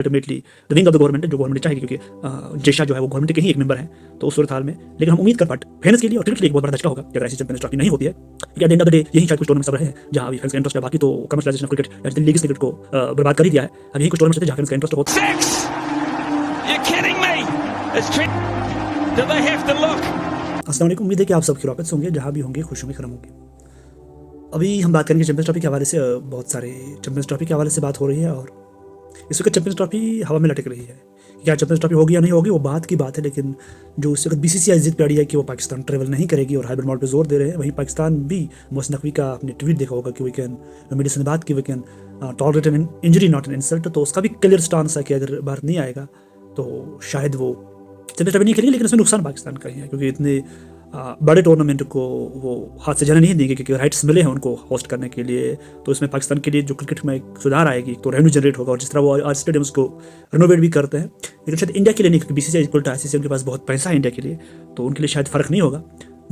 Ultimately the wing of the government जो government चाहेगी, क्योंकि जयशाह जो है वो गवर्नमेंट के ही एक मेंबर हैं, तो उस सूरत हाल में लेकिन हम उम्मीद कर पाते फेयरनेस के लिए और क्रिकेट के लिए एक बहुत बड़ा धचका होगा कि अगर ऐसी चैंपियंस ट्रॉफी नहीं होती है, क्योंकि at the end of the day यही शायद कुछ टूर्नामेंट सब रहे हैं जहां अभी फैंस का इंटरेस्ट है, बाकी तो कमर्शियलाइजेशन ऑफ क्रिकेट या लीग क्रिकेट को बर्बाद कर ही दिया है। अब यही कुछ टूर्नामेंट जहां फैंस का इंटरेस्ट होता है। अस्सलाम वालेकुम, उम्मीद है कि आप सब खैरियत से होंगे, जहां भी होंगे खुश होंगे, खरम होंगे। अभी हम बात करेंगे चैंपियंस ट्रॉफी के हवाले से। बहुत सारे चैंपियंस ट्रॉफी के हवाले से बात हो रही है और इस वक्त चैंपियंस ट्रॉफी हवा में लटक रही है। क्या चैंपियंस ट्रॉफी होगी या नहीं होगी वो बात की बात है, लेकिन जो इस वक्त बीसीसीआई जिद पे अड़ी है कि वो पाकिस्तान ट्रेवल नहीं करेगी और हाइब्रिड मॉडल पे जोर दे रहे हैं, वहीं पाकिस्तान भी मोहसिन नकवी का आपने ट्वीट देखा होगा कि वी कैन मीडिया से बात की we can tolerate an injury not an insult, तो उसका भी क्लियर स्टांस है कि अगर भारत नहीं आएगा तो शायद वो चैंपियंस ट्रॉफी नहीं खेलेंगे, लेकिन उसमें नुकसान पाकिस्तान का ही है, क्योंकि इतने बड़े टूर्नामेंट को वो हाथ से जाने नहीं देंगे, क्योंकि राइट्स मिले हैं उनको होस्ट करने के लिए। तो इसमें पाकिस्तान के लिए जो क्रिकेट में एक सुधार आएगी, तो रेवेन्यू जनरेट होगा, और जिस तरह वो आज स्टेडियम्स को रिनोवेट भी करते हैं, लेकिन शायद इंडिया के लिए नहीं, क्योंकि बीसीसीआई इक्वल टू आईसीसी उनके पास बहुत पैसा है इंडिया के लिए, तो उनके लिए शायद फ़र्क नहीं होगा।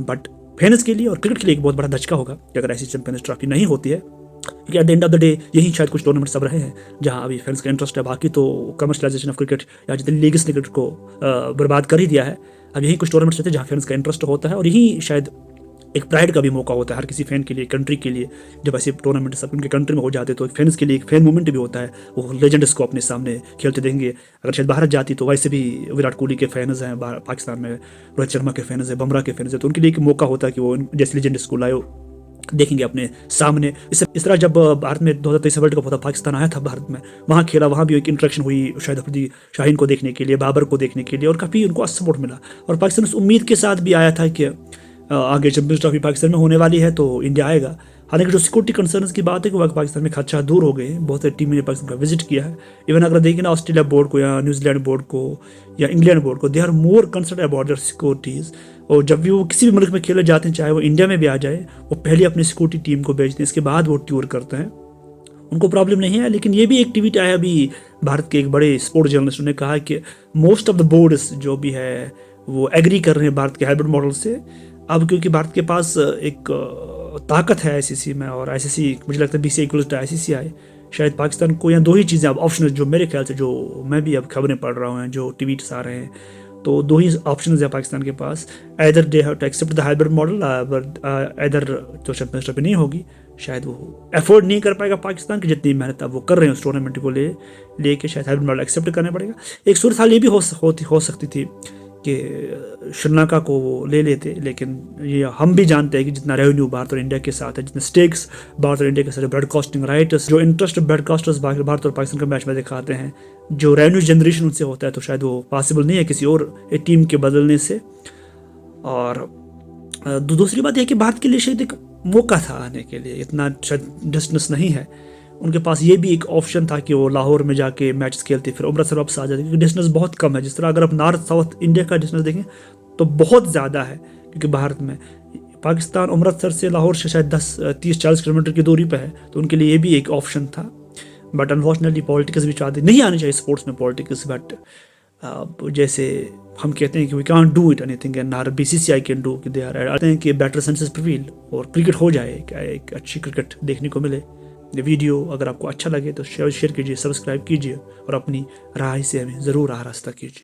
बट फेयरनेस के लिए और क्रिकेट के लिए एक बहुत बड़ा धचका होगा कि अगर ऐसी चैंपियंस ट्रॉफी नहीं होती है, क्योंकि at the end of the day यही शायद कुछ टूर्नामेंट सब रहे हैं जहां अभी फैंस का इंटरेस्ट है, बाकी तो कमर्शियलाइजेशन ऑफ क्रिकेट या जितने लीग क्रिकेट को बर्बाद कर ही दिया है। अब यही कुछ टूर्नामेंट्स रहते हैं जहाँ फैंस का इंटरेस्ट होता है, और यही शायद एक प्राइड का भी मौका होता है हर किसी फैन के लिए, कंट्री के लिए। जब ऐसे टूर्नामेंट सब उनके कंट्री में हो जाते तो फैंस के लिए एक फैन मोमेंट भी होता है, वो लेजेंड्स को अपने सामने खेलते देंगे। अगर शायद भारत जाती तो वैसे भी विराट कोहली के फैंस हैं पाकिस्तान में, रोहित शर्मा के फैंस हैं, बुमराह के फैंस हैं, तो उनके लिए एक मौका होता है कि वो जैसे लेजेंड्स को लाए देखेंगे अपने सामने। इस तरह जब भारत में 2023 वर्ल्ड कप होता, पाकिस्तान आया था भारत में, वहाँ खेला, वहाँ भी एक इंटरेक्शन हुई शाहिद अफरीदी शाहीन को देखने के लिए, बाबर को देखने के लिए, और काफ़ी उनको सपोर्ट मिला। और पाकिस्तान उस उम्मीद के साथ भी आया था कि आगे चैंपियंस ट्रॉफी पाकिस्तान में होने वाली है तो इंडिया आएगा। हालांकि जो सिक्योरिटी कंसर्न्स की बात है कि वह पाकिस्तान में खदशा दूर हो गए, बहुत सारी टीमें ने पाकिस्तान का विजिट किया है। इवन अगर देखें ना ऑस्ट्रेलिया बोर्ड को या न्यूजीलैंड बोर्ड को या इंग्लैंड बोर्ड को, they are more concern about their securities. और जब भी वो किसी भी मुल्क में खेले जाते हैं, चाहे वो इंडिया में भी आ जाए, वो पहले अपनी सिक्योरिटी टीम को भेजते हैं, इसके बाद वो टूर करते हैं, उनको प्रॉब्लम नहीं है। लेकिन ये भी एक ट्वीट आया अभी भारत के एक बड़े स्पोर्ट्स जर्नलिस्ट ने कहा कि मोस्ट ऑफ द बोर्ड्स जो भी है वो एग्री कर रहे हैं भारत के हाइब्रिड मॉडल से। अब क्योंकि भारत के पास एक ताकत है आईसीसी में, और आईसीसी मुझे लगता है बीसीसीआई इक्वल टू आईसीसी आए, शायद पाकिस्तान को या दो ही चीज़ें अब ऑप्शन, जो मेरे ख्याल से, जो मैं भी अब खबरें पढ़ रहा हूँ, जो ट्वीट्स आ रहे हैं, तो दो ही ऑप्शन है पाकिस्तान के पास। Either they have to accept the hybrid model, either जो चैंपियंस ट्रॉफी नहीं होगी, शायद वो एफोर्ड नहीं कर पाएगा पाकिस्तान की जितनी मेहनत अब वो कर रहे हैं उस टूर्नामेंट को लेके शायद हाइब्रिड मॉडल एक्सेप्ट करना पड़ेगा। एक सूरत हाल ये भी हो सकती थी कि श्रीलंका को वो ले लेते, लेकिन ये हम भी जानते हैं कि जितना रेवेन्यू भारत और इंडिया के साथ है, जितने स्टेक्स भारत और इंडिया के साथ, ब्रॉडकास्टिंग राइट्स, जो इंटरेस्ट ब्रॉडकास्टर्स भारत और पाकिस्तान के मैच में दिखाते हैं, जो रेवेन्यू जनरेशन उनसे होता है, तो शायद वो पॉसिबल नहीं है किसी और एक टीम के बदलने से। और दूसरी बात यह कि भारत के लिए शायद एक मौका था आने के लिए, इतना शायद डिस्टेंस नहीं है उनके पास। ये भी एक ऑप्शन था कि वो लाहौर में जाके मैच खेलते, फिर अमृतसर वापस आ जाते, क्योंकि डिस्टेंस बहुत कम है। जिस तरह अगर आप नॉर्थ साउथ इंडिया का डिस्टेंस देखें तो बहुत ज़्यादा है, क्योंकि भारत में पाकिस्तान अमृतसर से लाहौर से शायद 30-40 किलोमीटर की दूरी पर है, तो उनके लिए ये भी एक ऑप्शन था। बट अनफॉर्चुनेटली पॉलिटिक्स भी चाहते नहीं आनी चाहिए स्पोर्ट्स में पॉलिटिक्स, बट जैसे हम कहते हैं कि we can't do it anything and our BCCI can do, कि दे आर आते हैं कि बेटर सेंसेस प्रिवील और क्रिकेट हो जाए, एक अच्छी क्रिकेट देखने को मिले। ये वीडियो अगर आपको अच्छा लगे तो शेयर कीजिए, सब्सक्राइब कीजिए और अपनी राय से हमें ज़रूर आरास्ता कीजिए।